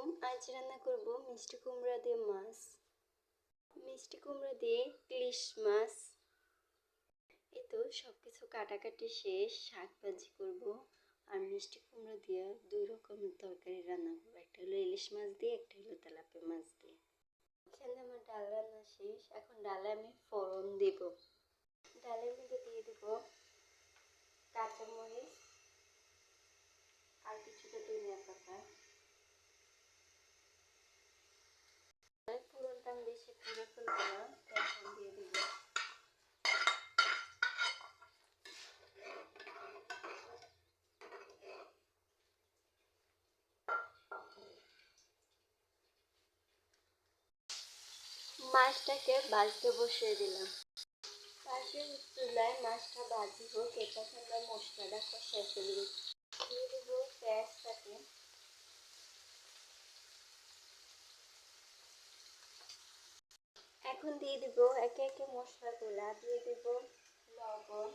আজ রান্না করব মিষ্টি কুমড়া দিয়ে মাছ। মিষ্টি কুমড়া দিয়ে ইলিশ মাছ। এই তো সব কিছু কাটাকাটি শেষ। শাক ভাজি করব আর মিষ্টি কুমড়া দিয়ে দুই রকমের তরকারি রান্না করবো। একটা হলো ইলিশ মাছ দিয়ে, একটা হলো তেলাপিয়া মাছ দিয়ে। এখানে আমার ডাল রান্না শেষ। এখন ডালে আমি ফোড়ন দেব। ডালের মধ্যে দিয়ে দেব কাঁচামরিচ আর কিছুটা ধনিয়া পাতা। ফোড়নটা আমি বেশি পুড়ে ফেলবো না, তখন দিয়ে দিব মাছটাকে ভাজতে বসিয়ে দিলাম। পাশের চুলায় মাছটা ভাজি হোক, এটাকে আমরা মশলাটা কষাই ফেলবো। দিয়ে দিব পেঁয়াজটাকে। এখন দিয়ে দিব একে একে মশলাগুলা। দিয়ে দিব লবণ,